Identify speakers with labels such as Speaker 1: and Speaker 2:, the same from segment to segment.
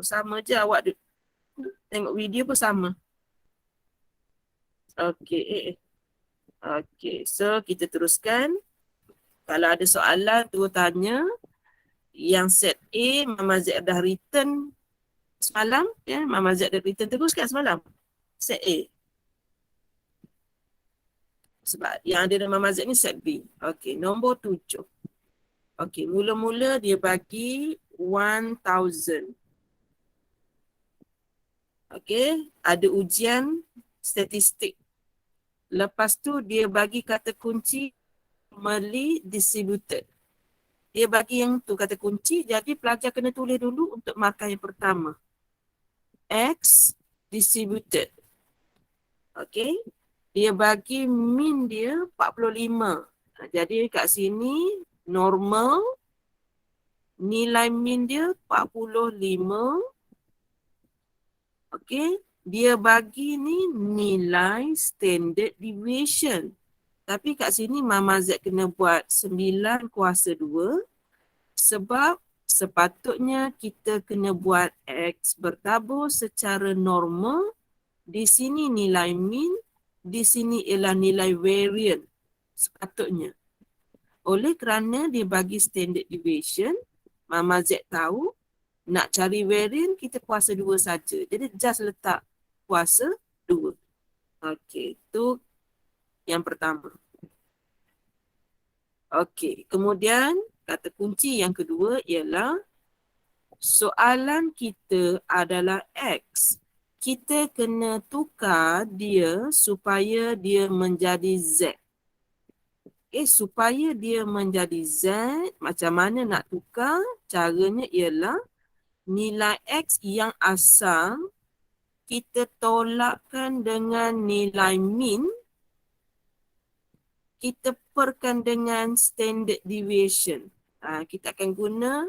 Speaker 1: sama je awak tengok video pun sama. Okey. Okey, so kita teruskan. Kalau ada soalan, tu tanya. Yang set A, Mama Z dah return semalam. Ya, Mama Z dah return terus kan semalam? Set A. Sebab yang ada dalam Mama Z ni set B. Okey, nombor 7. Okey, mula-mula dia bagi 1000. Okey, ada ujian statistik. Lepas tu dia bagi kata kunci normally distributed. Dia bagi yang tu kata kunci, jadi pelajar kena tulis dulu untuk markah yang pertama. X distributed. Okey, dia bagi min dia 45. Jadi kat sini normal, nilai min dia 45. Okey, dia bagi ni nilai standard deviation. Tapi kat sini Mama Z kena buat 9 kuasa 2 sebab sepatutnya kita kena buat X bertabur secara normal. Di sini nilai min, di sini ialah nilai variant sepatutnya. Oleh kerana dia bagi standard deviation, Mama Z tahu nak cari variant kita kuasa 2 saja. Jadi just letak kuasa 2. Okey, itu yang pertama. Okey, kemudian kata kunci yang kedua ialah soalan kita adalah X. Kita kena tukar dia supaya dia menjadi Z. Supaya dia menjadi Z, macam mana nak tukar? Caranya ialah nilai X yang asal kita tolakkan dengan nilai min, kita perkan dengan standard deviation. Kita akan guna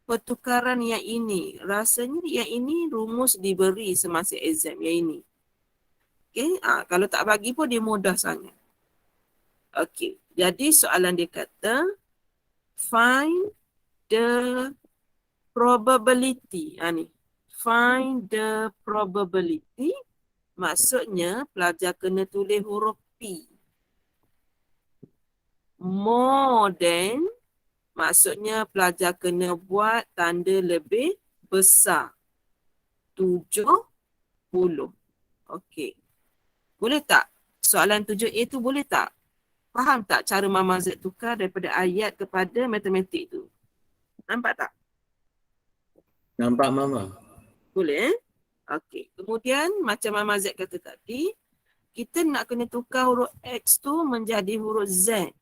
Speaker 1: pertukaran yang ini. Rasanya yang ini rumus diberi semasa exam yang ini. Okay? Kalau tak bagi pun dia mudah sangat. Okey, jadi soalan dia kata find the probability. Ni. Find the probability. Maksudnya pelajar kena tulis huruf P. More than, maksudnya pelajar kena buat tanda lebih besar. 70. Okey. Boleh tak? Soalan 7A tu boleh tak? Faham tak cara Mama Z tukar daripada ayat kepada matematik tu? Nampak tak?
Speaker 2: Nampak Mama.
Speaker 1: Boleh Okey. Kemudian macam Mama Z kata tadi, kita nak kena tukar huruf X tu menjadi huruf Z.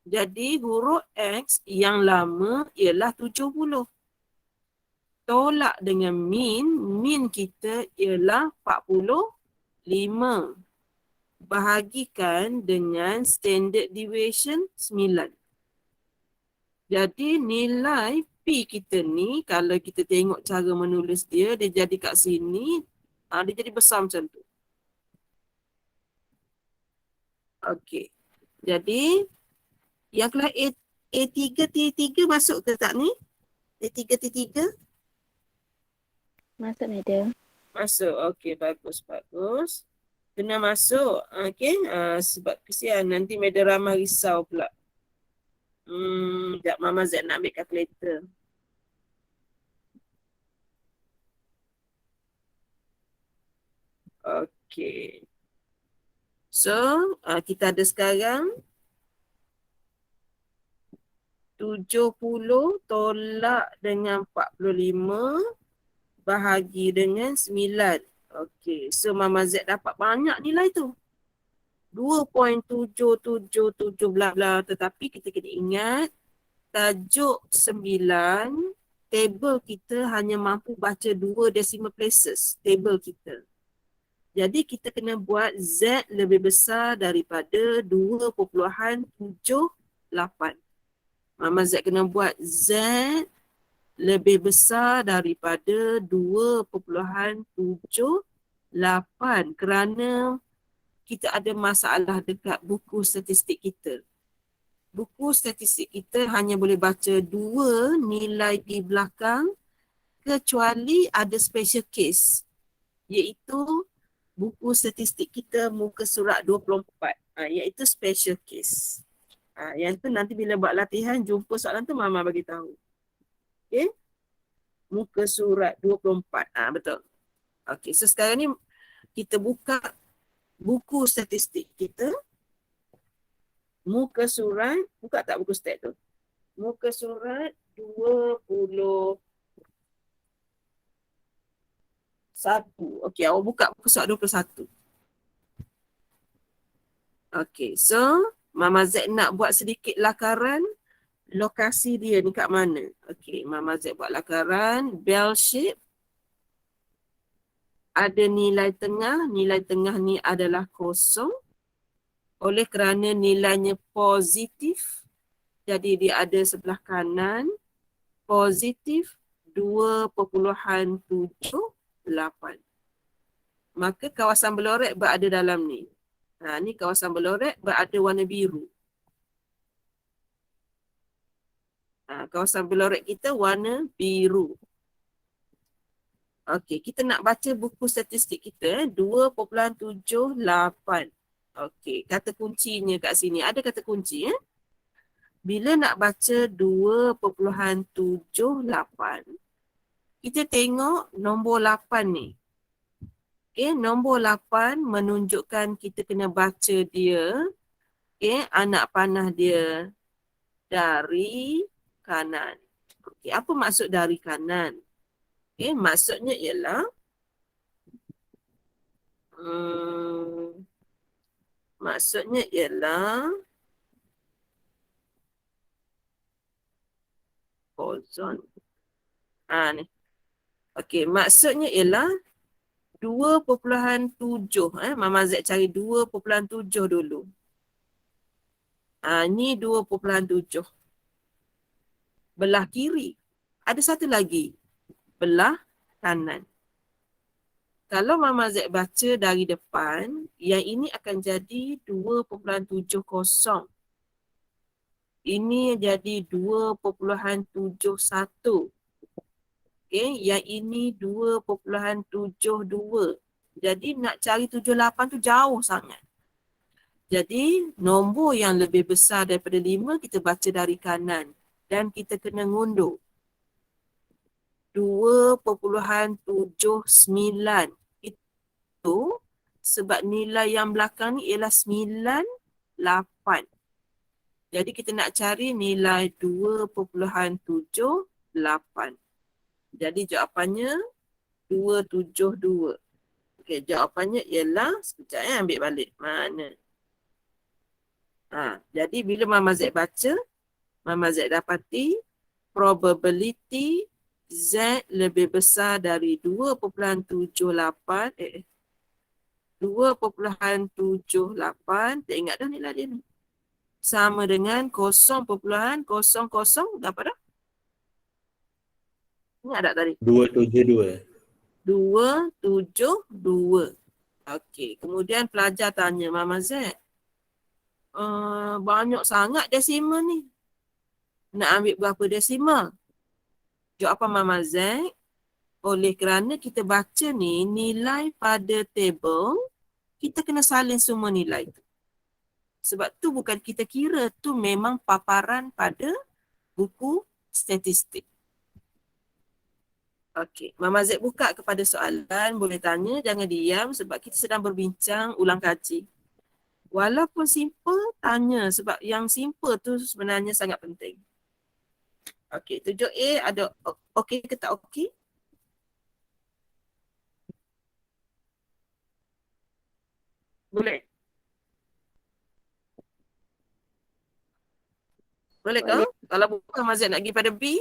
Speaker 1: Jadi huruf X yang lama ialah 70. Tolak dengan min kita ialah 45. Bahagikan dengan standard deviation 9. Jadi nilai P kita ni, kalau kita tengok cara menulis dia, dia jadi kat sini, dia jadi besar macam tu. Okey. Jadi, yang kelas A3, T3 masuk ke tak ni? A3, T3?
Speaker 3: Masuk, Madam.
Speaker 1: Masuk. Okey, bagus. Kena masuk. Okey. Sebab kesian nanti Madam Ramah risau pula. Sekejap Mama Z nak ambil calculator. Okey. So, kita ada sekarang 70 tolak dengan 45 bahagi dengan 9. Okey, so Mama Z dapat banyak nilai tu. 2.777 bla bla, tetapi kita kena ingat tajuk 9, table kita hanya mampu baca 2 decimal places table kita. Jadi kita kena buat Z lebih besar daripada 2.78. Mama Z kena buat Z lebih besar daripada 2.78 kerana kita ada masalah dekat buku statistik kita. Buku statistik kita hanya boleh baca 2 nilai di belakang kecuali ada special case, iaitu buku statistik kita muka surat 24, iaitu special case. Yang tu nanti bila buat latihan, jumpa soalan tu Mama bagi tahu. Okay? Muka surat 24. Betul. Okay, so sekarang ni kita buka buku statistik kita. Muka surat, buka tak buku stat tu? Muka surat 21. Okey, awak buka muka surat 21. Okey, so Mama Z nak buat sedikit lakaran lokasi dia ni kat mana. Okey, Mama Z buat lakaran bell shape. Ada nilai tengah ni adalah kosong. Oleh kerana nilainya positif, jadi dia ada sebelah kanan positif 2.78. Maka kawasan berlorek berada dalam ni. Ni kawasan berlorek berada warna biru. Kawasan berlorek kita warna biru. Okey, kita nak baca buku statistik kita 2.78. Okey, kata kuncinya kat sini. Ada kata kunci Bila nak baca 2.78, kita tengok nombor 8 ni. Okey, nombor 8 menunjukkan kita kena baca dia. Okey, anak panah dia dari kanan. Okey, apa maksud dari kanan? Okey, maksudnya ialah ozon. Ni. Okey, maksudnya ialah 2.7. Mama Z cari 2.7 dulu. Ni 2.7. Belah kiri. Ada satu lagi. Belah kanan. Kalau Mama Z baca dari depan, yang ini akan jadi 2.70. Ini jadi 2.71. Okey, yang ini 2.72. Jadi nak cari 78 tu jauh sangat. Jadi nombor yang lebih besar daripada 5 kita baca dari kanan. Dan kita kena ngundur. 2.79. Itu sebab nilai yang belakang ni ialah 98. Jadi kita nak cari nilai 2.78. Jadi jawapannya 272. Okey, jawapannya ialah, sekejap ambil balik. Mana? Jadi bila Mama Z baca, Mama Z dapati probability Z lebih besar dari 2.78. 2.78. Tak ingat dah nilai dia ni. Sama dengan 0.00. Dapat dah? Ingat tak tadi?
Speaker 2: 272.
Speaker 1: 272. Okey, kemudian pelajar tanya Mama Z, banyak sangat desimal ni. Nak ambil berapa desimal? Jawapan Mama Z, oleh kerana kita baca ni nilai pada table, kita kena salin semua nilai tu. Sebab tu bukan kita kira, tu memang paparan pada buku statistik. Okey, Mama Z buka kepada soalan, boleh tanya, jangan diam sebab kita sedang berbincang ulang kaji. Walaupun simple, tanya sebab yang simple tu sebenarnya sangat penting. Okey, 7A ada okey ke tak okey? Boleh? Boleh ke? Kalau bukan Mama Z nak pergi pada B?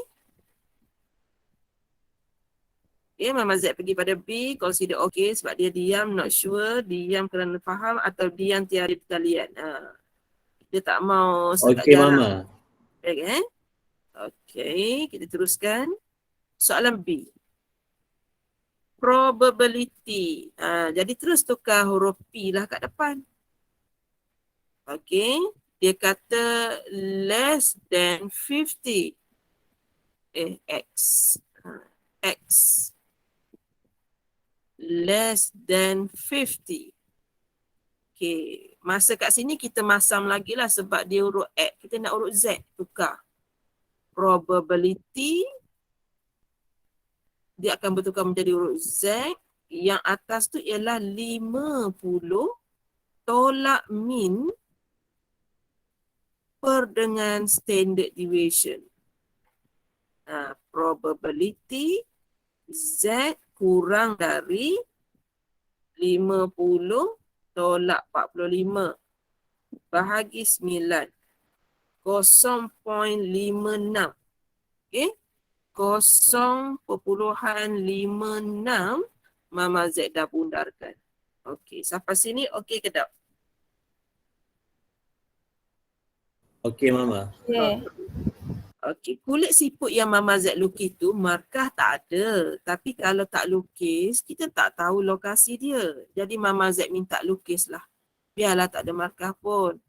Speaker 1: Okay, Mama Z pergi pada B, consider okay sebab dia diam, not sure, diam kerana faham atau diam tiada pertalian. Dia tak mau sedap
Speaker 2: Okey
Speaker 1: jarang.
Speaker 2: Mama.
Speaker 1: Okay, okay, kita teruskan. Soalan B. Probability. Jadi terus tukar huruf P lah kat depan. Okay, dia kata less than 50. X. X less than 50. Okay, masa kat sini kita masam lagi lah sebab dia urut X, kita nak urut Z, tukar. Probability, dia akan bertukar menjadi urut Z. Yang atas tu ialah 50 tolak min per dengan standard deviation. Probability Z kurang dari 50 tolak 45 bahagi 9. 0.56. Okay. 0.56 Mama Z dah bundarkan. Okey, sampai sini okey ke tak?
Speaker 2: Okey Mama.
Speaker 3: Okay.
Speaker 1: Okey, kulit siput yang Mama Z lukis tu markah tak ada. Tapi kalau tak lukis, kita tak tahu lokasi dia. Jadi Mama Z minta lukis lah. Biarlah tak ada markah pun.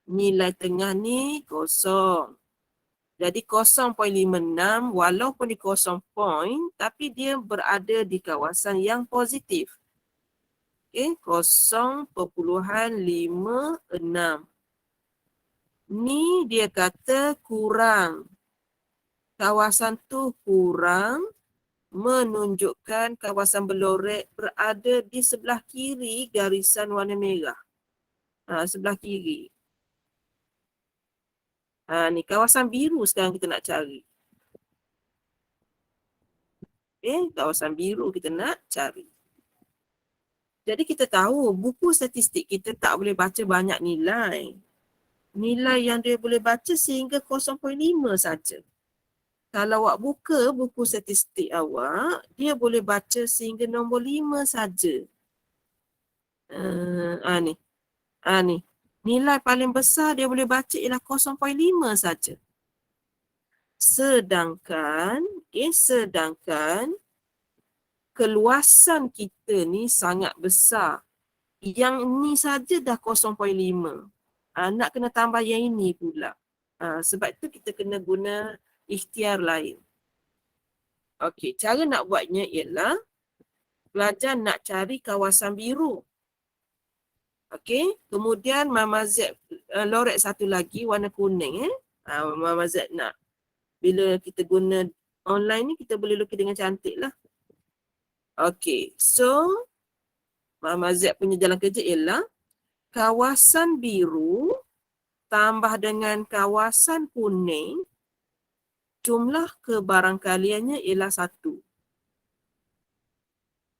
Speaker 1: Nilai tengah ni kosong. Jadi 0.56 walaupun di kosong point, tapi dia berada di kawasan yang positif. Okey, 0.56. Ni dia kata kurang. Kawasan tu kurang menunjukkan kawasan belorek berada di sebelah kiri garisan warna merah. Sebelah kiri. Ni kawasan biru sekarang kita nak cari. Kawasan biru kita nak cari. Jadi kita tahu buku statistik kita tak boleh baca banyak nilai. Nilai yang dia boleh baca sehingga 0.5 saja. Kalau awak buka buku statistik awak, dia boleh baca sehingga nombor 5 saja. Ni. Ni. Nilai paling besar dia boleh baca ialah 0.5 saja. Sedangkan keluasan kita ni sangat besar. Yang ni saja dah 0.5. Nak kena tambah yang ini pula. Sebab tu kita kena guna ikhtiar lain. Okey, cara nak buatnya ialah pelajar nak cari kawasan biru. Okey, kemudian Mama Z lorek satu lagi warna kuning. Mama Z nak. Bila kita guna online ni kita boleh lukis dengan cantik lah. Okey, so Mama Z punya jalan kerja ialah kawasan biru tambah dengan kawasan kuning, jumlah kebarangkaliannya ialah 1.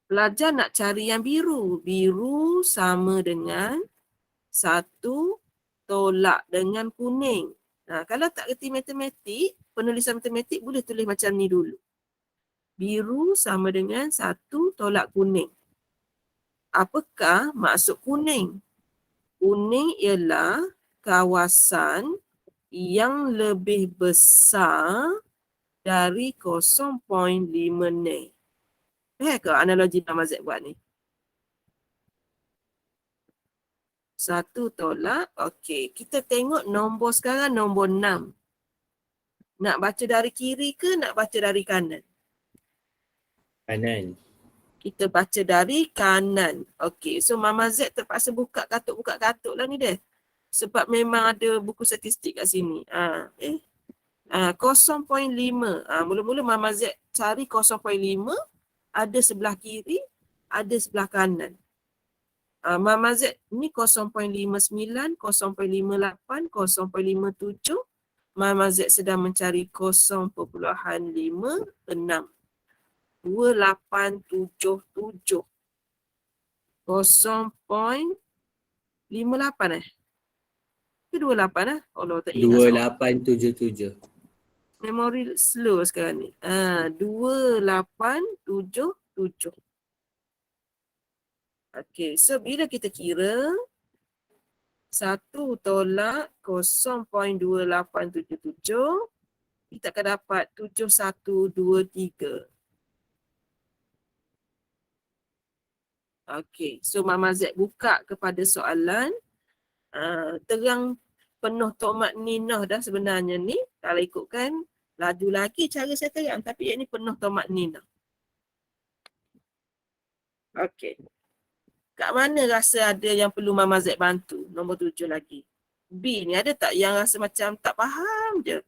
Speaker 1: Pelajar nak cari yang biru. Biru sama dengan 1 tolak dengan kuning. Kalau tak kerti matematik, penulisan matematik boleh tulis macam ni dulu. Biru sama dengan 1 tolak kuning. Apakah maksud kuning? Kuning ialah kawasan yang lebih besar dari 0.5 ni. Ke analogi Mama Z buat ni? 1 tolak. Okey, kita tengok nombor sekarang nombor 6. Nak baca dari kiri ke nak baca dari kanan?
Speaker 2: Kanan.
Speaker 1: Kita baca dari kanan. Okey, so Mama Z terpaksa buka katuk lah ni dia. Sebab memang ada buku statistik kat sini. 0.5. Mula-mula Mama Z cari 0.5. Ada sebelah kiri, ada sebelah kanan. Mama Z ni 0.59, 0.58, 0.57. Mama Z sedang mencari 0.56. 2877. 0.58 ke 28 Allah tak ingat.
Speaker 2: 2877.
Speaker 1: Memori slow sekarang ni. 2877. Okey, so bila kita kira 1 tolak 0.2877, kita akan dapat 7123. Okey, so Mama Z buka kepada soalan. Terang penuh Tok Mak Ninah dah sebenarnya ni. Kalau ikutkan Laju lagi cara saya terang, tapi yang ni penuh tomat nina. Okey. Kat mana rasa ada yang perlu Mama Z bantu? Nombor 7 lagi. B ni ada tak yang rasa macam tak faham je?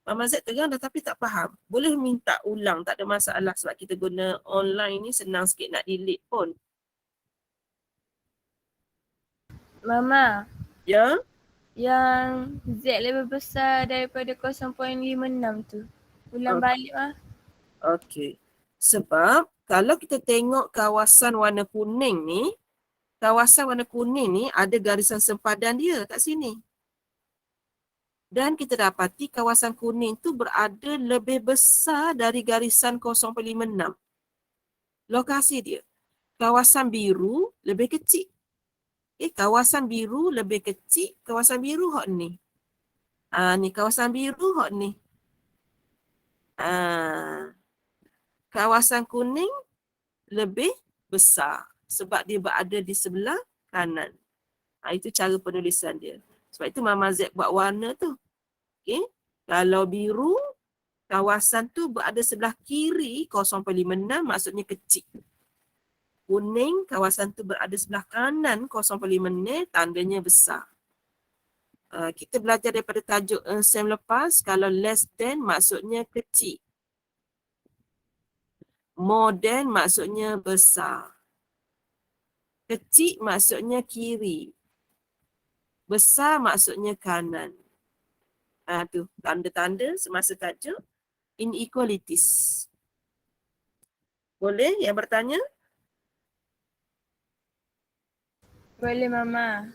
Speaker 1: Mama Z terang dah tapi tak faham. Boleh minta ulang, tak ada masalah sebab kita guna online ni senang sikit nak delete pun.
Speaker 3: Mama,
Speaker 1: Ya?
Speaker 3: yang Z lebih besar daripada 0.56 tu. Ulang balik mah.
Speaker 1: Okey. Sebab kalau kita tengok kawasan warna kuning ni, ada garisan sempadan dia kat sini. Dan kita dapati kawasan kuning tu berada lebih besar dari garisan 0.56. Lokasi dia. Kawasan biru lebih kecil. Kawasan biru lebih kecil, kawasan biru hok ni. Ni kawasan biru hok ni. Kawasan kuning lebih besar sebab dia berada di sebelah kanan. Itu cara penulisan dia. Sebab itu Mama Z buat warna tu. Okey. Kalau biru, kawasan tu berada sebelah kiri 0.56 maksudnya kecil. Kuning, kawasan tu berada sebelah kanan 0.56 tandanya besar. Kita belajar daripada tajuk sem lepas, kalau less than maksudnya kecil. More than maksudnya besar. Kecil maksudnya kiri. Besar maksudnya kanan. Tu tanda-tanda semasa tajuk inequalities. Boleh yang bertanya?
Speaker 3: Boleh Mama.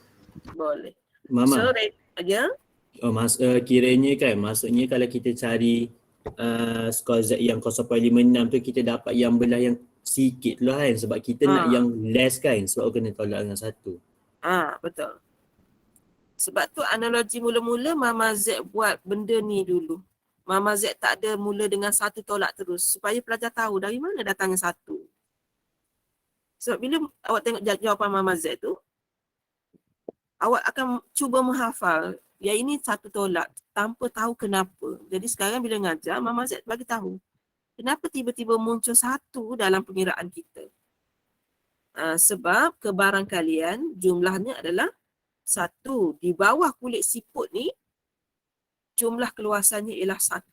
Speaker 1: Boleh.
Speaker 2: Mama.
Speaker 1: So, ya?
Speaker 2: Kiranya kan, maksudnya kalau kita cari skor Z yang 0.56 tu kita dapat yang belah yang sikit lah kan sebab kita nak yang less kan sebab kena tolak dengan 1.
Speaker 1: Betul. Sebab tu analogi mula-mula Mama Z buat benda ni dulu. Mama Z tak ada mula dengan 1 tolak terus supaya pelajar tahu dari mana datangnya 1. Sebab bila awak tengok jawapan Mama Z tu, awak akan cuba menghafal yang ini 1 tolak tanpa tahu kenapa. Jadi sekarang bila ngajar, Mama Z bagi tahu kenapa tiba-tiba muncul 1 dalam pengiraan kita. Sebab kebarangkalian jumlahnya adalah 1. Di bawah kulit siput ni, jumlah keluasannya ialah 1.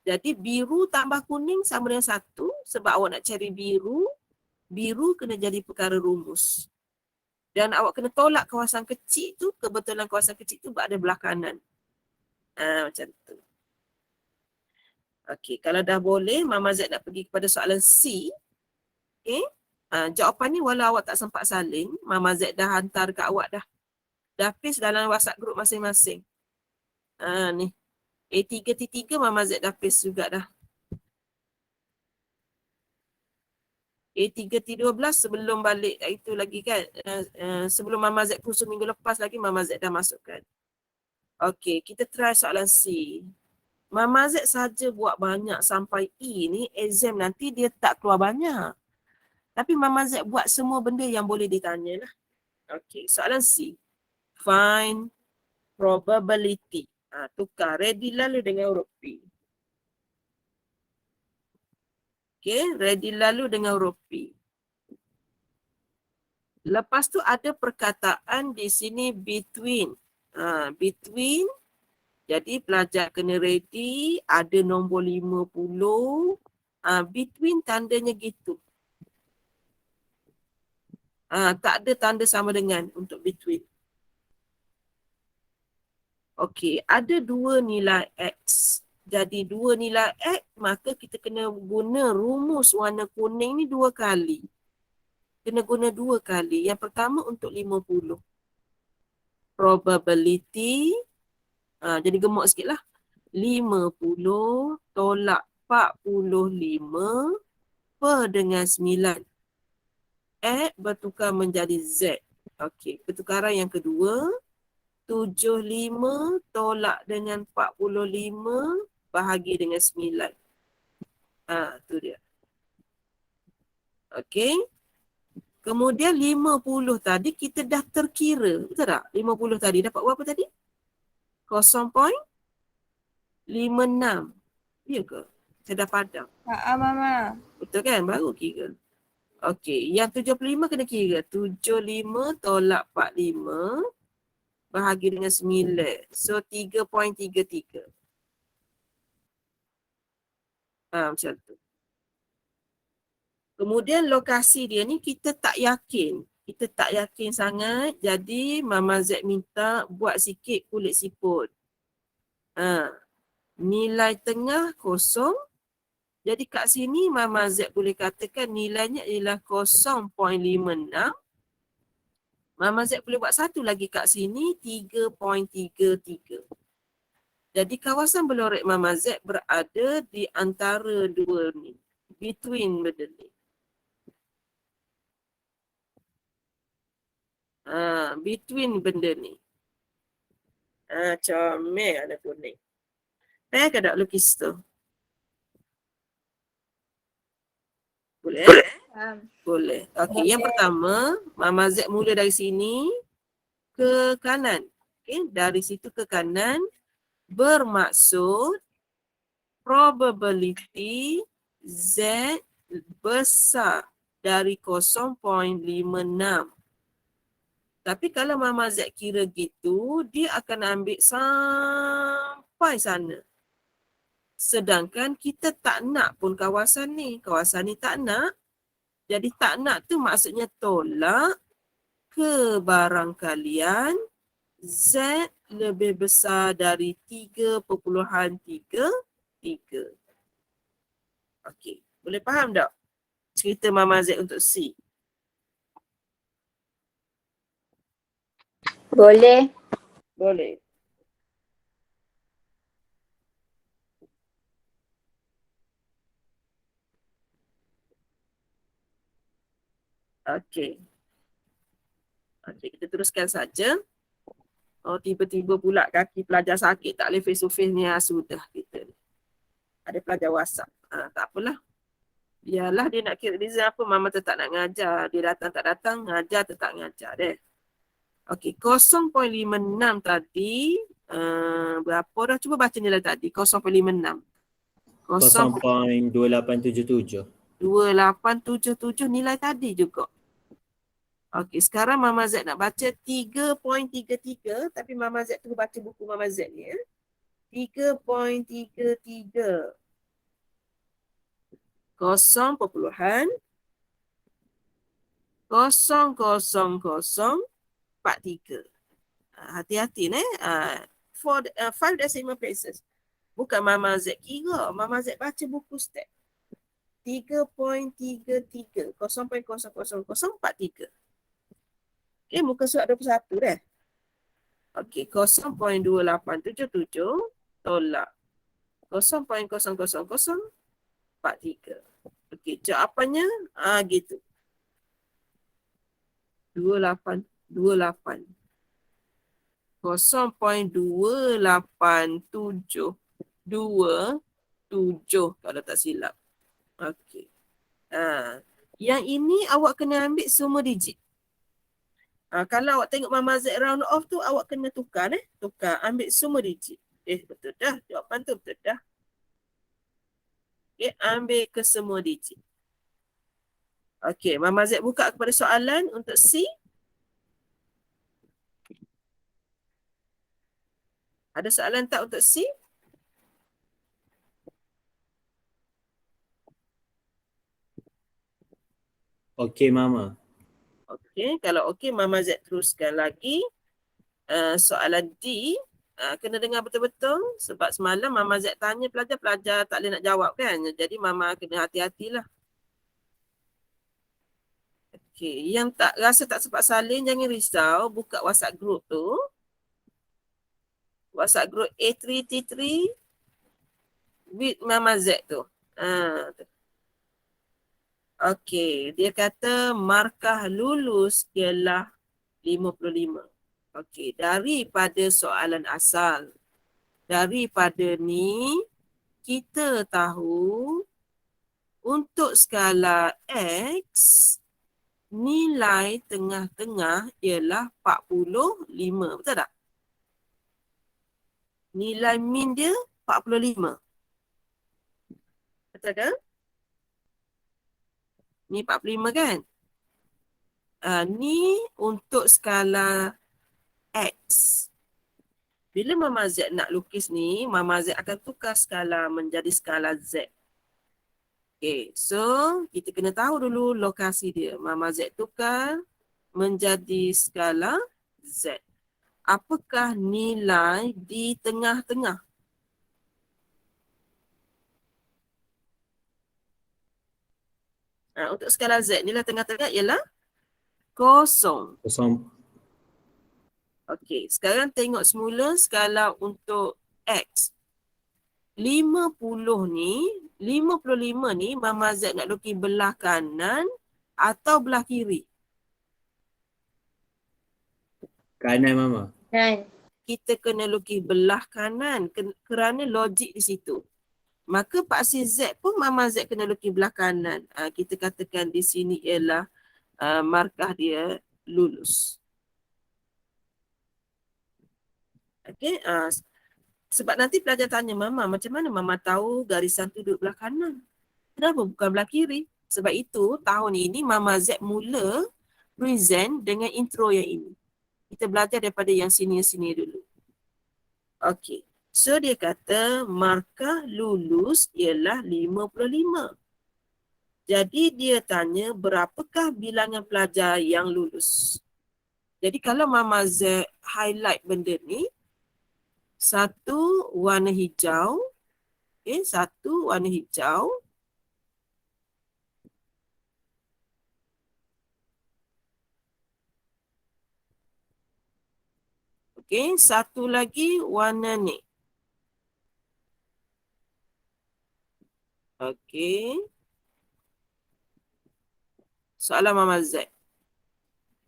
Speaker 1: Jadi biru tambah kuning sama dengan 1. Sebab awak nak cari biru, biru kena jadi perkara rumus. Dan awak kena tolak kawasan kecil tu, kebetulan kawasan kecil tu berada belah kanan. Macam tu. Okey, kalau dah boleh, Mama Z nak pergi kepada soalan C. Okey. Jawapan ni walau awak tak sempat salin, Mama Z dah hantar kat awak dah. Dah paste dalam WhatsApp group masing-masing. Ni. A3-3 Mama Z dah paste juga dah. A3-12 sebelum balik itu lagi kan. Sebelum Mama Z kursus minggu lepas lagi Mama Z dah masukkan. Okey, kita try soalan C. Mama Z saja buat banyak sampai E ni, exam nanti dia tak keluar banyak. Tapi Mama Z buat semua benda yang boleh ditanya lah. Okey, soalan C. Find probability. Tukar ready lalu dengan huruf P. Okey, ready lalu dengan huruf P. Lepas tu ada perkataan di sini between. Between. Jadi pelajar kena ready. Ada nombor 50. Between tandanya gitu. Tak ada tanda sama dengan untuk between. Okey, ada 2 nilai X. Jadi 2 nilai X, maka kita kena guna rumus warna kuning ni 2 kali. Kena guna 2 kali. Yang pertama untuk 50. Probability. Jadi gemuk sikit lah. 50 tolak 45 per dengan 9. X bertukar menjadi Z. Okey, pertukaran yang kedua. 75 tolak dengan 45 bahagi dengan 9. Tu dia. Okey. Kemudian 50 tadi kita dah terkira. Betul tak? 50 tadi dapat berapa tadi? 0.56. 56. Ya ke? Saya dah padam.
Speaker 3: Mama.
Speaker 1: Betul kan? Baru kira. Okey, yang 75 kena kira. 75 tolak 45 bahagi dengan 9. So 3.33. Macam tu. Kemudian lokasi dia ni kita tak yakin. Kita tak yakin sangat. Jadi Mama Z minta buat sikit kulit siput. Nilai tengah kosong. Jadi kat sini Mama Z boleh katakan nilainya ialah 0.56. Mama Z boleh buat satu lagi kat sini 3.33. Jadi kawasan Belorek Mama Z berada di antara dua ni. Between benda ni. Between benda ni. Comel ada kuning. Payah ke tak lukis tu? Boleh? Boleh. Okey, yang pertama, Mama Z mula dari sini ke kanan. Okey, dari situ ke kanan bermaksud probability Z besar dari 0.56. Tapi kalau Mama Z kira gitu, dia akan ambil sampai sana. Sedangkan kita tak nak pun kawasan ni. Kawasan ni tak nak. Jadi tak nak tu maksudnya tolak kebarangkalian Z lebih besar dari 3.33. Okey, boleh faham tak cerita Mama Z untuk C?
Speaker 4: Boleh.
Speaker 1: Boleh. Okey. Okey, kita teruskan saja. Oh, tiba-tiba pula kaki pelajar sakit tak boleh face to face ni. Sudah kita ni. Ada pelajar WhatsApp. Tak apalah. Biarlah dia nak kira reason apa, Mama tetap nak ngajar. Dia datang tak datang, ngajar tetap ngajar deh. Okey, 0.56 tadi. Berapa dah? Cuba baca nilai tadi. 0.56.
Speaker 2: 0.2877.
Speaker 1: 2877 nilai tadi juga. Okey, sekarang Mama Z nak baca 3.33 tapi Mama Z tu baca buku Mama Z ni 3.33. 0.000043. Hati-hati ni. 5 decimal places. Bukan Mama Z kira. Mama Z baca buku step. 3.33. 0.00043. Okey, muka surat 21 dah. Okey, 0.2877 tolak 0.00043. Okey, jawapannya gitu. 28. 0.2877 kalau tak silap. Okey. Yang ini awak kena ambil semua digit. Kalau awak tengok Mama Z round off tu, awak kena tukar Tukar, ambil semua digit. Betul dah. Jawapan tu betul dah. Ambil ke semua digit. Okey, Mama Z buka kepada soalan untuk C. Ada soalan tak untuk C?
Speaker 2: Okey, Mama.
Speaker 1: Okey, kalau okey Mama Z teruskan lagi. Soalan D, kena dengar betul-betul sebab semalam Mama Z tanya pelajar-pelajar tak boleh nak jawab kan. Jadi Mama kena hati-hatilah. Okey, yang tak rasa tak sempat salin jangan risau, buka WhatsApp group tu. WhatsApp group A3T3 with Mama Z tu. Okey, dia kata markah lulus ialah 55. Okey, daripada soalan asal. Daripada ni, kita tahu untuk skala X, nilai tengah-tengah ialah 45. Betul tak? Nilai min dia 45. Betul kan? Ni 45 kan? Ni untuk skala X. Bila Mama Z nak lukis ni, Mama Z akan tukar skala menjadi skala Z. Okay, so kita kena tahu dulu lokasi dia. Mama Z tukar menjadi skala Z. Apakah nilai di tengah-tengah? Untuk skala Z, nilai tengah-tengah ialah 0.
Speaker 2: Kosong.
Speaker 1: Okey, sekarang tengok semula skala untuk X. 50 ni, 55 ni Mama Z nak lukis belah kanan atau belah kiri?
Speaker 2: Kanan Mama.
Speaker 3: Kan?
Speaker 1: Kita kena lukis belah kanan kerana logik di situ. Maka paksi Z pun Mama Z kena lukis belah kanan. Kita katakan di sini ialah markah dia lulus. Okey, sebab nanti pelajar tanya Mama, macam mana Mama tahu garisan tu duduk belah kanan? Kenapa bukan belah kiri? Sebab itu tahun ini Mama Z mula present dengan intro yang ini. Kita belajar daripada yang sini dulu. Okey. So dia kata markah lulus ialah 55. Jadi dia tanya berapakah bilangan pelajar yang lulus. Jadi kalau Mama Z highlight benda ni, satu warna hijau, satu warna hijau, satu lagi warna ni. Soalan Mama Z.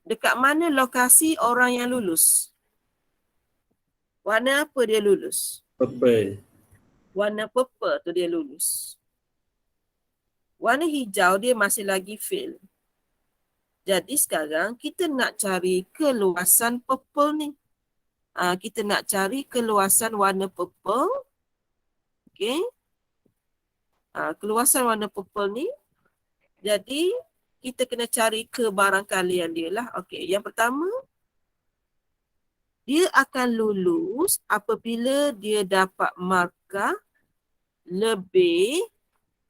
Speaker 1: Dekat mana lokasi orang yang lulus? Warna apa dia lulus?
Speaker 2: Purple.
Speaker 1: Warna purple tu dia lulus. Warna hijau dia masih lagi fail. Jadi sekarang kita nak cari keluasan purple ni. Kita nak cari keluasan warna purple. Okey. Keluasan warna purple ni. Jadi kita kena cari kebarangkalian dia lah. Okey, yang pertama, dia akan lulus apabila dia dapat markah lebih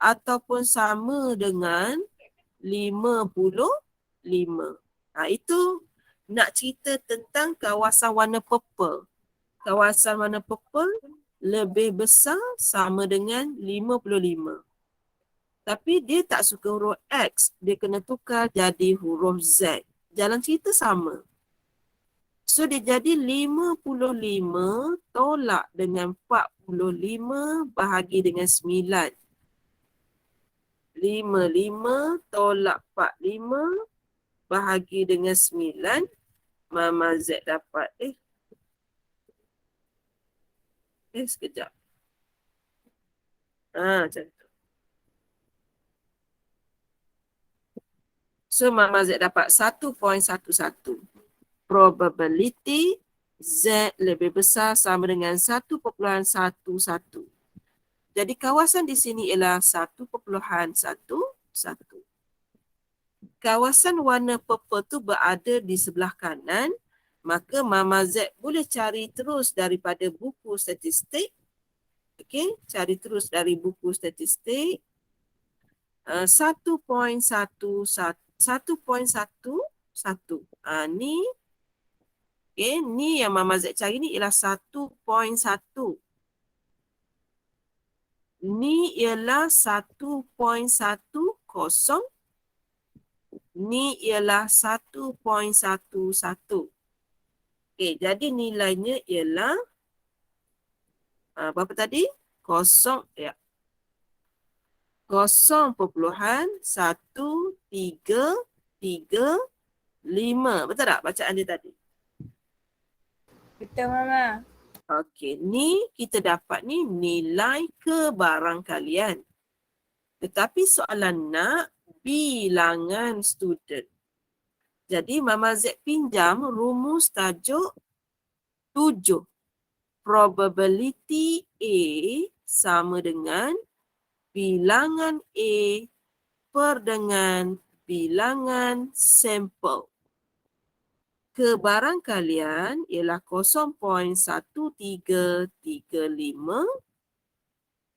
Speaker 1: ataupun sama dengan 55. Itu nak cerita tentang kawasan warna purple. Kawasan warna purple lebih besar sama dengan 55. Tapi dia tak suka huruf X. Dia kena tukar jadi huruf Z. Jalan cerita sama. So dia jadi 55 tolak dengan 45 bahagi dengan 9. 55 tolak 45 bahagi dengan 9. Mama Z dapat. Sekejap. Macam tu. So Mama Z dapat 1.11. Probability Z lebih besar sama dengan 1.11. Jadi kawasan di sini ialah 1.11. Kawasan warna purple tu berada di sebelah kanan. Maka Mama Z boleh cari terus daripada buku statistik. Okey, cari terus dari buku statistik. 1.11. Ni ni yang Mama Z cari ni ialah 1.1. Ni ialah 1.10. Ni ialah 1.11. Jadi nilainya ialah berapa tadi? 0.135. Betul tak bacaan dia tadi?
Speaker 3: Betul Mama.
Speaker 1: Ni kita dapat ni nilai kebarangkalian. Tetapi soalan nak bilangan student. Jadi Mama Z pinjam rumus tajuk 7. probability A sama dengan bilangan A per dengan bilangan sampel. Kebarangkalian ialah 0.1335.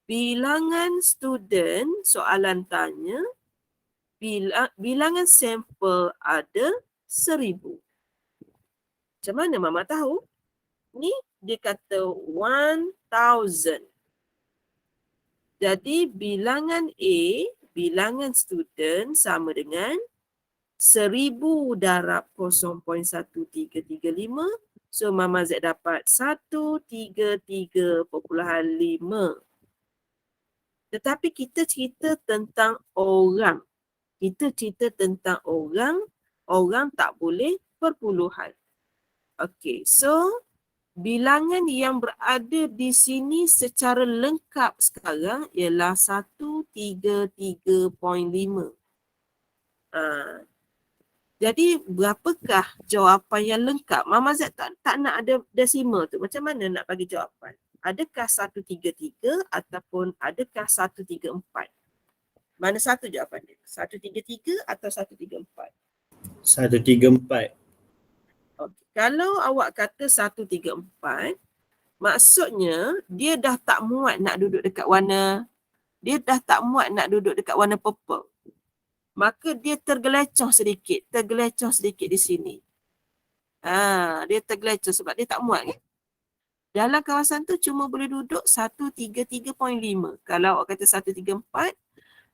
Speaker 1: Bilangan student, soalan tanya, bilangan sampel ada 1000. Macam mana Mama tahu? Ni dia kata 1000. Jadi bilangan A, bilangan student sama dengan 1000 darab 0.1335. So Mama Z dapat 133.5. Tetapi kita cerita tentang orang. Kita cerita tentang orang. Orang tak boleh perpuluhan. Okey, so bilangan yang berada di sini secara lengkap sekarang ialah 133.5. Jadi berapakah jawapan yang lengkap? Mama Z tak nak ada desimal tu. Macam mana nak bagi jawapan? Adakah 133 ataupun adakah 134? Mana satu jawapan dia? 133 atau 134?
Speaker 2: 134.
Speaker 1: Okay. Kalau awak kata 134, maksudnya dia dah tak muat nak duduk dekat warna, dia dah tak muat nak duduk dekat warna purple. Maka dia tergelecoh sedikit di sini. Dia tergelecoh sebab dia tak muat kan? Dalam kawasan tu cuma boleh duduk 133.5. Kalau awak kata 134,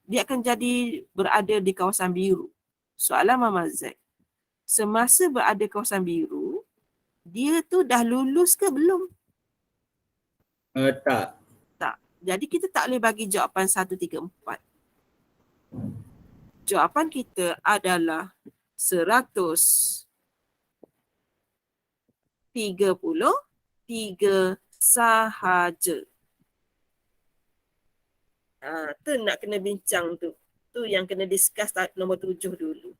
Speaker 1: dia akan jadi berada di kawasan biru. Soalan Mama Z, semasa berada kawasan biru, dia tu dah lulus ke belum?
Speaker 2: Tak.
Speaker 1: Tak. Jadi kita tak boleh bagi jawapan 134. Jawapan kita adalah 133 sahaja. Tu nak kena bincang tu. Tu yang kena discuss nombor 7 dulu.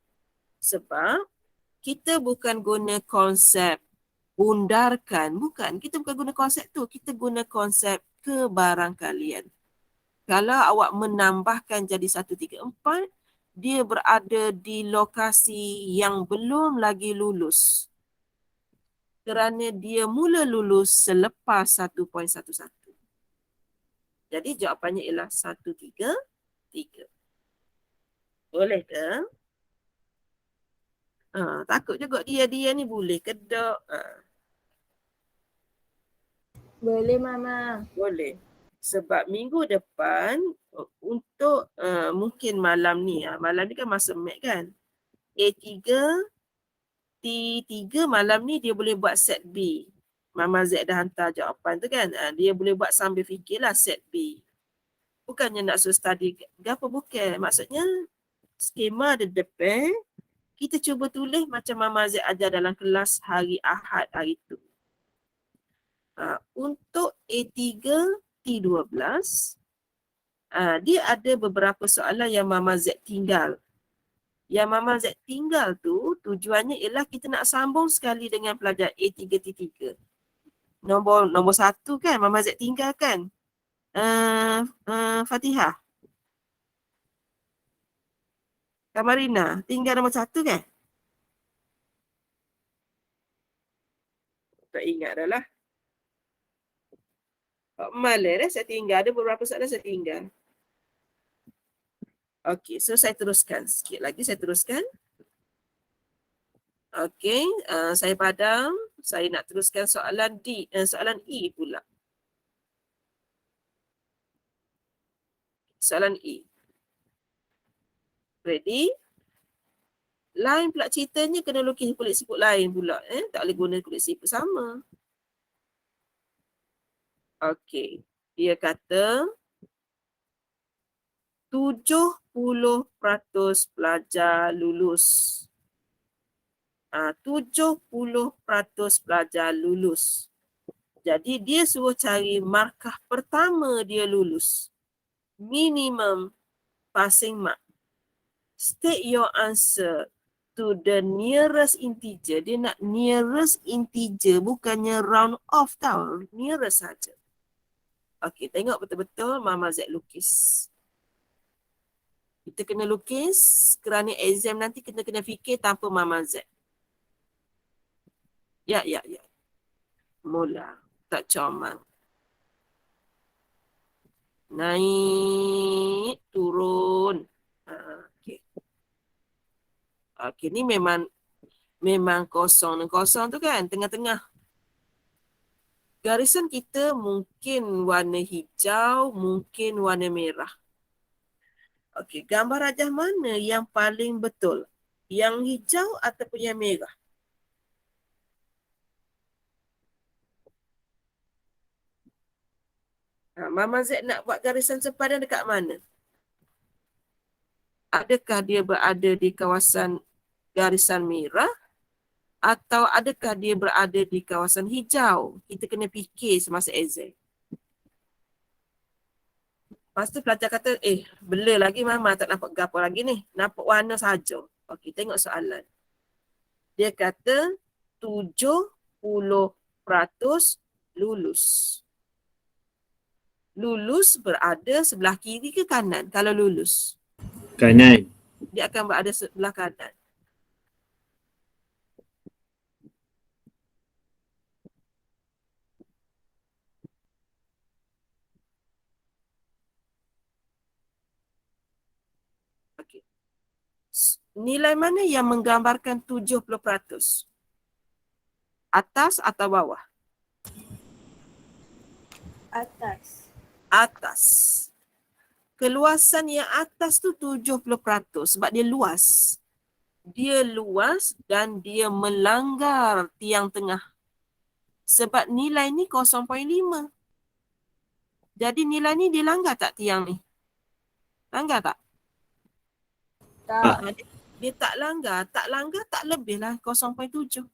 Speaker 1: Sebab kita bukan guna konsep undarkan. Bukan. Kita bukan guna konsep tu. Kita guna konsep kebarangkalian. Kalau awak menambahkan jadi 134, dia berada di lokasi yang belum lagi lulus. Kerana dia mula lulus selepas 1.11. Jadi jawapannya ialah 133. Boleh ke? Takut juga dia ni boleh ke tak?
Speaker 3: Boleh Mama.
Speaker 1: Boleh. Sebab minggu depan untuk mungkin malam ni kan masa mat kan. A3, T3 malam ni dia boleh buat set B. Mama Z dah hantar jawapan tu kan. Dia boleh buat sambil fikirlah set B. Bukannya nak suruh study apa bukan. Maksudnya skema ada depan. Kita cuba tulis macam Mama Z ajar dalam kelas hari Ahad hari tu. Untuk A3, T12, dia ada beberapa soalan yang Mama Z tinggal. Yang Mama Z tinggal tu tujuannya ialah kita nak sambung sekali dengan pelajar A3, T3. Nombor 1 kan Mama Z tinggal kan? Fatihah. Kamarina tinggal nombor 1 kan? Tak ingat dah lah. Malah saya tinggal. Ada beberapa soalan saya tinggal. Okey, so saya teruskan. Sikit lagi saya teruskan. Okey, saya padam. Saya nak teruskan soalan soalan E pula. Soalan E. Ready? Lain pula ceritanya kena lukis kulit siput lain pula. Tak boleh guna kulit siput sama. Okey. Dia kata 70% pelajar lulus. 70% pelajar lulus. Jadi dia suruh cari markah pertama dia lulus. Minimum passing mark. State your answer to the nearest integer. Dia nak nearest integer, bukannya round off tau. Nearest saja. Okey, tengok betul-betul Mama Z lukis. Kita kena lukis kerana exam nanti kita kena fikir tanpa Mama Z. Ya. Mula. Tak comang. Naik, turun. Okey. Okey, ni memang kosong. Kosong tu kan tengah-tengah. Garisan kita mungkin warna hijau, mungkin warna merah. Okey, gambar rajah mana yang paling betul? Yang hijau ataupun yang merah? Mama Z nak buat garisan sepadan dekat mana? Adakah dia berada di kawasan garisan merah? Atau adakah dia berada di kawasan hijau? Kita kena fikir semasa exam. Lepas tu pelajar kata, blur lagi Mama, tak nampak gapo lagi ni. Nampak warna saja. Okey, tengok soalan. Dia kata 70% lulus. Lulus berada sebelah kiri ke kanan kalau lulus?
Speaker 2: Kanan.
Speaker 1: Dia akan berada sebelah kanan. Okey. Nilai mana yang menggambarkan 70%? Atas atau bawah?
Speaker 3: Atas.
Speaker 1: Atas. Keluasan yang atas tu 70% sebab dia luas. Dia luas dan dia melanggar tiang tengah. Sebab nilai ni 0.5. Jadi nilai ni dia langgar tak tiang ni? Langgar tak?
Speaker 3: Tak.
Speaker 1: Dia tak langgar. Tak langgar tak lebih lah 0.7.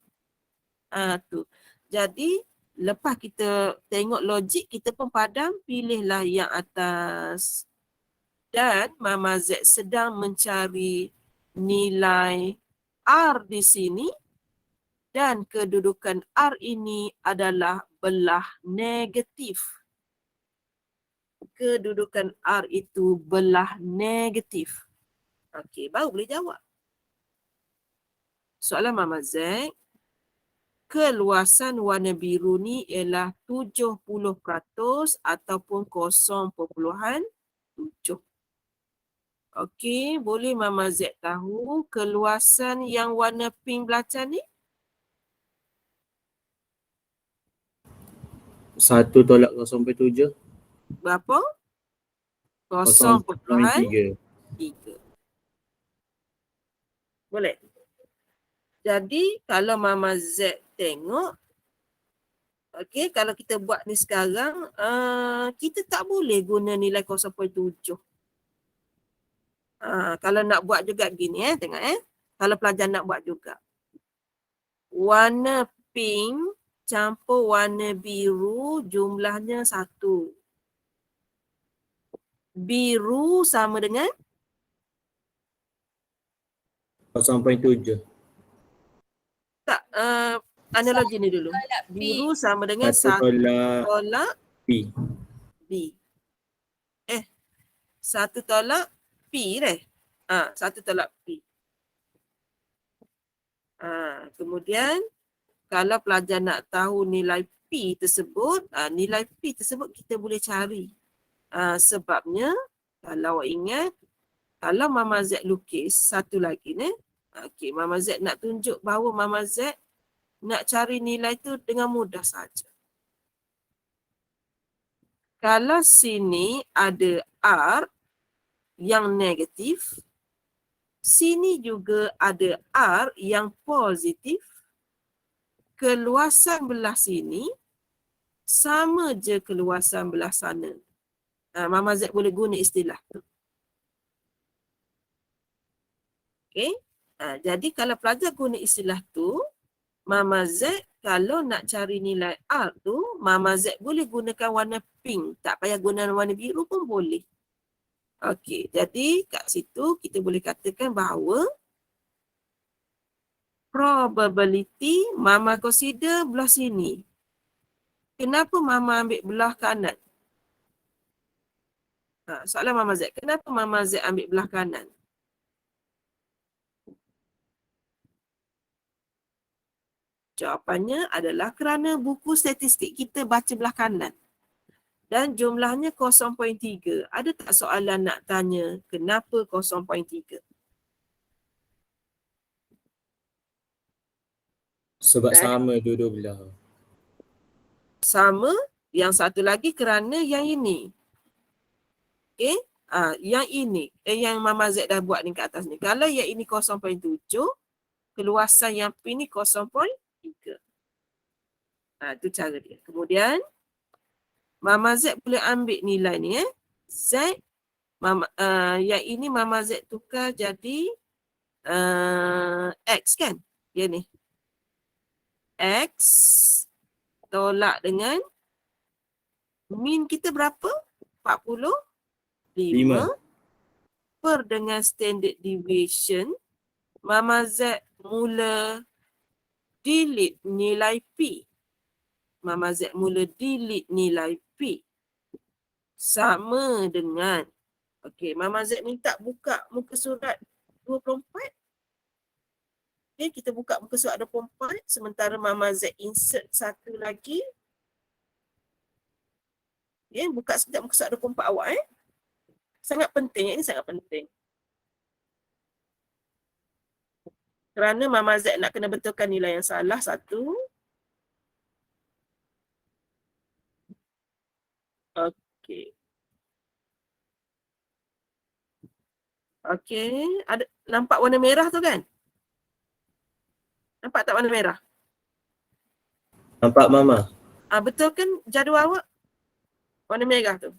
Speaker 1: Tu. Jadi lepas kita tengok logik, kita pun padam, pilihlah yang atas. Dan Mama Z sedang mencari nilai R di sini dan kedudukan R ini adalah belah negatif. Kedudukan R itu belah negatif. Okey, baru boleh jawab. Soalan Mama Z, keluasan warna biru ni ialah 70% ataupun 0.7. Okey, boleh Mama Z tahu keluasan yang warna pink belacan ni?
Speaker 2: 1 tolak 0.7.
Speaker 1: Berapa? 0.3.
Speaker 2: 0.3.
Speaker 1: Boleh? Jadi kalau Mama Z tengok, okey, kalau kita buat ni sekarang, kita tak boleh guna nilai 0.7. Kalau nak buat juga gini, tengok kalau pelajar nak buat juga. Warna pink campur warna biru jumlahnya 1. Biru sama dengan
Speaker 2: 0.7.
Speaker 1: tak, analogi ni dulu. Biru sama dengan 1 tolak
Speaker 2: P.
Speaker 1: B. 1 tolak P deh. 1 tolak P. Kemudian kalau pelajar nak tahu nilai P tersebut, nilai P tersebut kita boleh cari. Sebabnya kalau awak ingat, kalau Mama Z lukis satu lagi ni, okey, Mama Z nak tunjuk bahawa Mama Z nak cari nilai tu dengan mudah saja. Kalau sini ada R yang negatif, sini juga ada R yang positif, keluasan belah sini sama je keluasan belah sana. Mama Z boleh guna istilah tu. Okey. Jadi kalau pelajar guna istilah tu, Mama Z kalau nak cari nilai R tu, Mama Z boleh gunakan warna pink. Tak payah guna warna biru pun boleh. Okey, jadi kat situ kita boleh katakan bahawa probability, Mama consider belah sini. Kenapa Mama ambil belah kanan? Soalan Mama Z. Kenapa Mama Z ambil belah kanan? Jawapannya adalah kerana buku statistik kita baca belah kanan. Dan jumlahnya 0.3. Ada tak soalan nak tanya kenapa 0.3?
Speaker 2: Sebab sama dua-dua belah.
Speaker 1: Sama. Yang satu lagi kerana yang ini. Okay. Yang ini. Yang Mama Z dah buat ni kat atas ni. Kalau yang ini 0.7, keluasan yang P ni 0.3. Itu cara dia. Kemudian, Mama Z boleh ambil nilai ni. Z, yang ini Mama Z tukar jadi X kan? Dia ni. X tolak dengan min kita berapa? 45 per dengan standard deviation. Mama Z mula delete nilai P. Mama Z mula delete nilai P. Sama dengan, okey, Mama Z minta buka muka surat 24. Okay, kita buka muka surat 24. Sementara Mama Z insert satu lagi. Okay, buka sekejap muka surat 24 awak. Sangat penting. Ini sangat penting. Kerana Mama Z nak kena betulkan nilai yang salah satu. Okey. Okey. Nampak warna merah tu kan? Nampak tak warna merah?
Speaker 2: Nampak Mama?
Speaker 1: Betul kan jadual awak? Warna merah tu.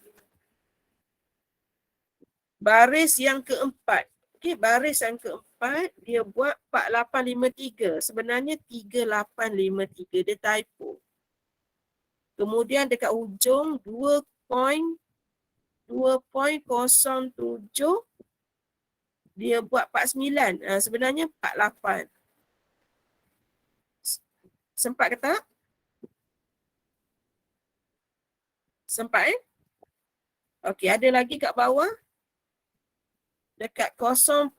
Speaker 1: Baris yang keempat. Okey, baris yang keempat dia buat 4853. Sebenarnya 3853. Dia typo. Kemudian dekat hujung 2.07 dia buat 49. Sebenarnya 48. Sempat ke tak? Sempat Okey, ada lagi kat bawah. Dekat 0.040.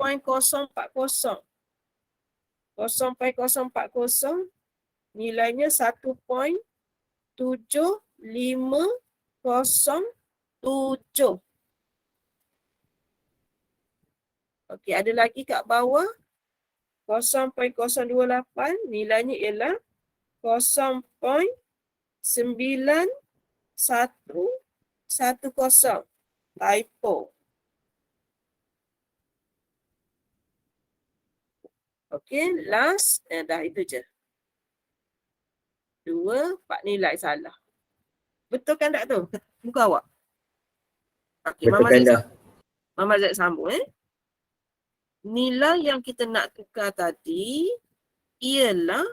Speaker 1: 0.040 nilainya 1.7507. Okey, ada lagi kat bawah 0.028 nilainya ialah 0.9110. Typo. Okey, last. Dah itu je. 2, 4 nilai salah. Betul kan tak tu? Muka awak. Okey, Mama Z sambung. Nilai yang kita nak tukar tadi ialah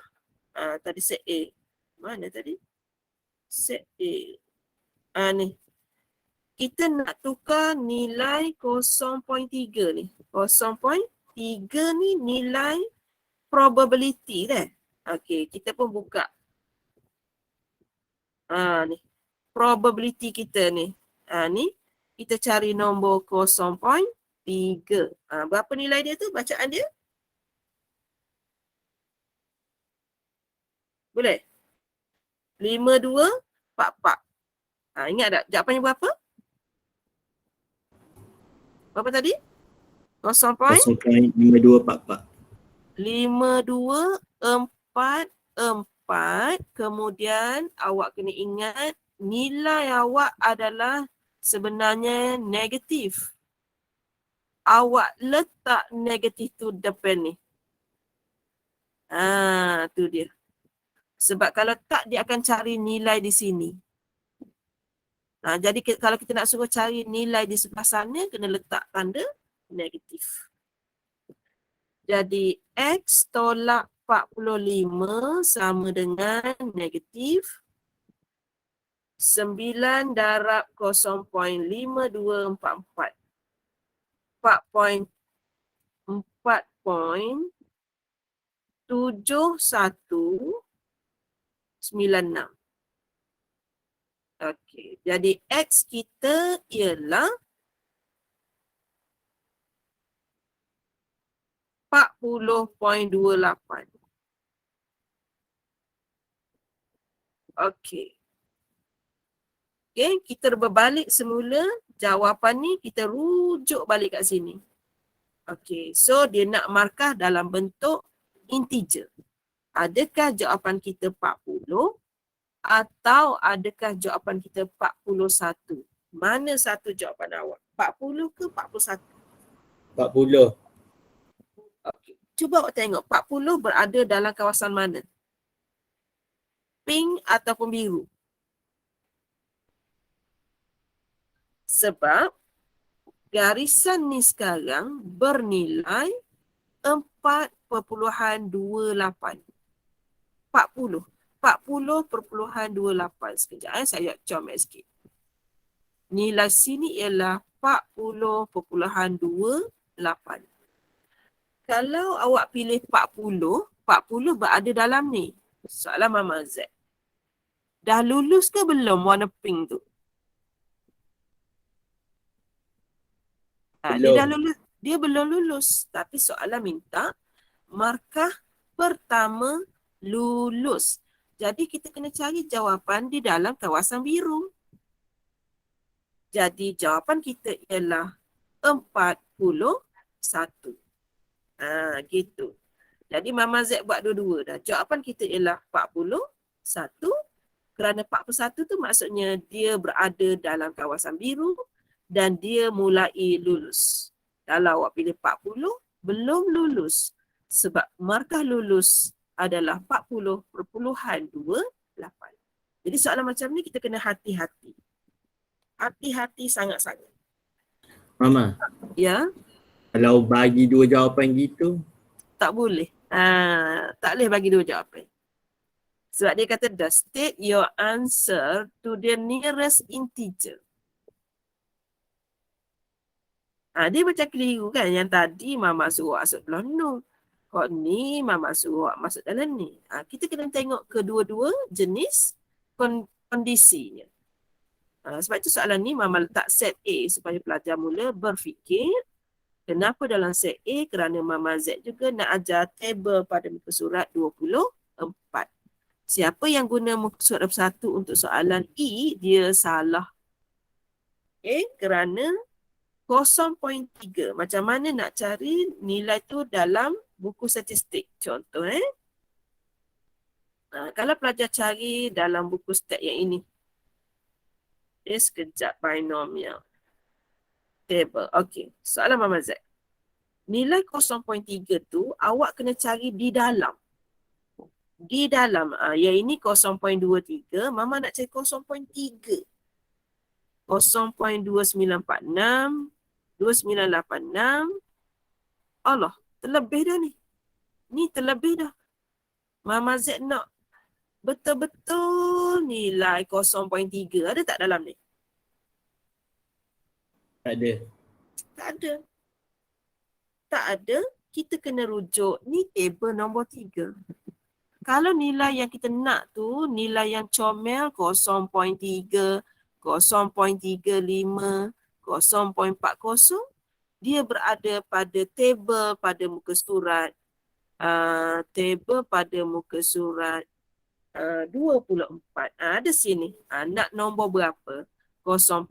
Speaker 1: tadi set A. Mana tadi? Set A. Ni. Kita nak tukar nilai 0.3 ni. 0.3 ni nilai probability kan? Okey, kita pun buka. Ni. Probability kita ni. Ni. Kita cari nombor 0.3. Berapa nilai dia tu? Bacaan dia? Boleh? 5244. Ingat tak? Jawapannya berapa? Berapa tadi?
Speaker 2: 0.5244.
Speaker 1: 5244. Kemudian awak kena ingat nilai awak adalah sebenarnya negatif. Awak letak negatif tu depan ni. Tu dia. Sebab kalau tak dia akan cari nilai di sini. Jadi kalau kita nak suruh cari nilai di sebelah sana, kena letak tanda negatif. Jadi X tolak 45 sama dengan negatif 9 darab 0.5244. 4.4 7196. Okey, jadi X kita ialah 40.28. Okey. Okay, kita berbalik semula. Jawapan ni kita rujuk balik kat sini. Okey, so dia nak markah dalam bentuk integer. Adakah jawapan kita 40 atau adakah jawapan kita 41? Mana satu jawapan awak? 40 ke 41?
Speaker 2: 40.
Speaker 1: Okey. Cuba awak tengok 40 berada dalam kawasan mana? Pink ataupun biru? Sebab garisan ni sekarang bernilai 4.28. 40. 40.28. Sekejap saya comel sikit. Nilai sini ialah 40.28. Kalau awak pilih 40, 40 berada dalam ni. Soalan Mama Z. Dah lulus ke belum warna pink tu? Dia dah lulus. Dia belum lulus. Tapi soalan minta markah pertama lulus. Jadi kita kena cari jawapan di dalam kawasan biru. Jadi jawapan kita ialah 41. Gitu. Jadi Mama Z buat dua-dua dah. Jawapan kita ialah 41. Kerana 41 tu maksudnya dia berada dalam kawasan biru dan dia mulai lulus. Kalau awak pilih 40, belum lulus. Sebab markah lulus adalah 40.28. Jadi soalan macam ni kita kena hati-hati. Hati-hati sangat-sangat.
Speaker 2: Mama,
Speaker 1: Ya,
Speaker 2: kalau bagi dua jawapan gitu,
Speaker 1: tak boleh. Tak boleh bagi dua jawapan. Sebab dia kata dah state your answer to the nearest integer. Dia macam keliru kan. Yang tadi Mama suruh masuk dalam no. Kok ni Mama suruh masuk dalam ni. Kita kena tengok kedua-dua jenis kondisinya. Sebab itu soalan ni Mama letak set A supaya pelajar mula berfikir. Kenapa dalam set A? Kerana Mama Z juga nak ajar table pada muka surat 24. Siapa yang guna muka surat 21 untuk soalan E, dia salah. Kerana 0.3. Macam mana nak cari nilai tu dalam buku statistik? Contoh kalau pelajar cari dalam buku stat yang ini. Sekejap, binomial table. Okey, soalan Mama Z. Nilai 0.3 tu awak kena cari di dalam. Di dalam, yang ini 0.23, Mama nak cari 0.3. 0.2946, 2986. Allah, terlebih dah ni. Ni terlebih dah. Mama Z nak betul-betul nilai 0.3. Ada tak dalam ni?
Speaker 2: tak ada.
Speaker 1: Tak ada. Tak ada, kita kena rujuk. Ni table nombor 3. Kalau nilai yang kita nak tu, nilai yang comel 0.3, 0.35, 0.40, dia berada pada table pada muka surat. Table pada muka surat 24. Ada sini. Nak nombor berapa? 0.5,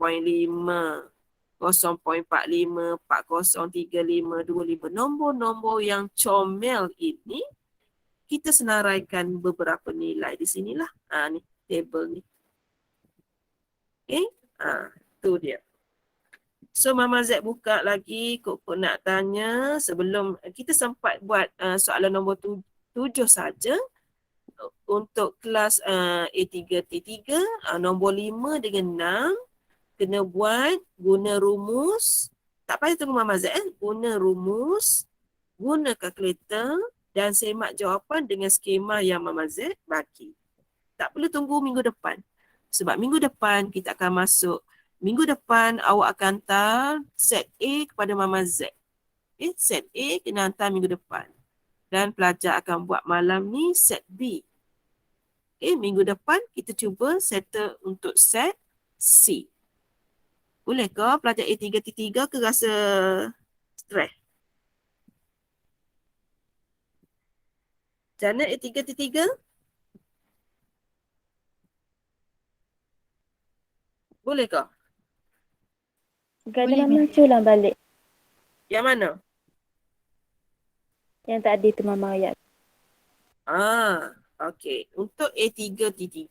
Speaker 1: 0.45, 4035, 25. Nombor-nombor yang comel ini kita senaraikan beberapa nilai di sinilah. Ni table ni. Tu dia. So Mama Z buka lagi, Kok nak tanya sebelum kita sempat buat soalan nombor 7 saja untuk kelas A3T3, nombor 5 dengan 6 kena buat guna rumus. Tak payah tunggu Mama Z, guna rumus, guna kalkulator dan semak jawapan dengan skema yang Mama Z bagi. Tak perlu tunggu minggu depan. Sebab minggu depan kita akan masuk. Minggu depan awak akan hantar set A kepada Mama Z. Set A kena hantar minggu depan. dan pelajar akan buat malam ni set B. Okay, minggu depan kita cuba settle untuk set C. Boleh ke pelajar A3T3 ke rasa stres? Janet A3T3? Boleh ke?
Speaker 4: Gada
Speaker 3: Boleh,
Speaker 4: Mama culang balik.
Speaker 1: Yang mana?
Speaker 4: Yang tadi tu Mama ayat.
Speaker 1: Okey. Untuk A3T3,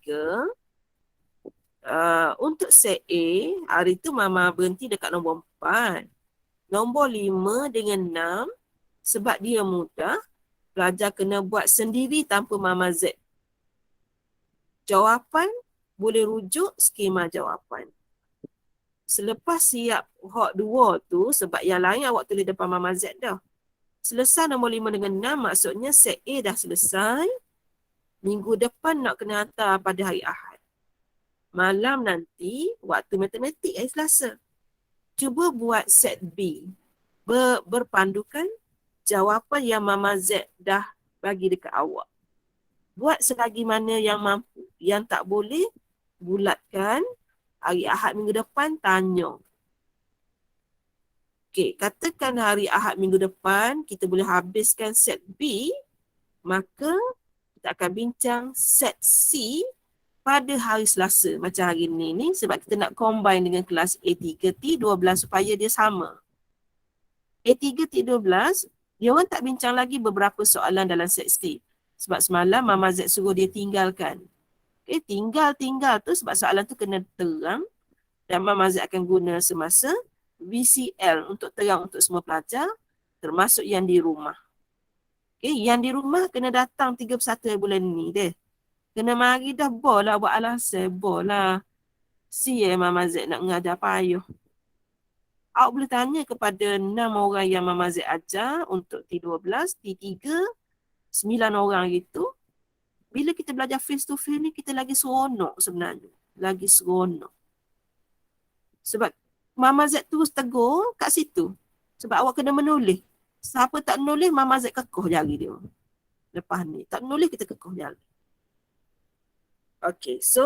Speaker 1: untuk set A, hari tu Mama berhenti dekat nombor 4. Nombor 5 dengan 6, sebab dia mudah, pelajar kena buat sendiri tanpa Mama Z. Jawapan boleh rujuk skema jawapan. Selepas siap hot 2 tu, sebab yang lain awak tulis depan Mama Z dah. Selesai nombor 5 dengan 6, maksudnya set A dah selesai. Minggu depan nak kena hantar pada hari Ahad. Malam nanti, waktu matematik hari Selasa. Cuba buat set B. Berpandukan jawapan yang Mama Z dah bagi dekat awak. Buat selagi mana yang mampu. Yang tak boleh, bulatkan. Hari Ahad minggu depan, tanya. Okey, katakan hari Ahad minggu depan, kita boleh habiskan set B, maka kita akan bincang set C pada hari Selasa macam hari ni sebab kita nak combine dengan kelas A3T12 supaya dia sama. A3T12, dia orang tak bincang lagi beberapa soalan dalam set C. Sebab semalam Mama Z suruh dia tinggalkan. Okay, tinggal tu sebab soalan tu kena terang dan Mama Z akan guna semasa VCL untuk terang untuk semua pelajar termasuk yang di rumah. Okay, yang di rumah kena datang 31 bulan ni deh. Kena mari dah bola buat alasan bola. Mama Z nak mengajar payuh. Awak boleh tanya kepada 6 orang yang Mama Z ajar untuk T12, T3, 9 orang gitu. Bila kita belajar face to face ni, kita lagi seronok sebenarnya. Lagi seronok. Sebab Mama Z terus tegur kat situ. Sebab awak kena menulis. Siapa tak menulis, Mama Z kekoh jari dia. Lepas ni, tak menulis kita kekoh jari. Okay, so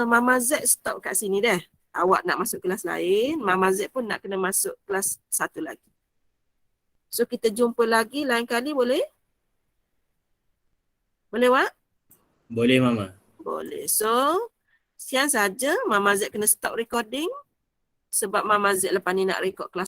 Speaker 1: Mama Z stop kat sini dah. Awak nak masuk kelas lain, Mama Z pun nak kena masuk kelas 1 lagi. So kita jumpa lagi lain kali boleh? Boleh, Wak?
Speaker 2: Boleh Mama.
Speaker 1: Boleh. So, sekian saja. Mama Z kena stop recording sebab Mama Z lepas ni nak record kelas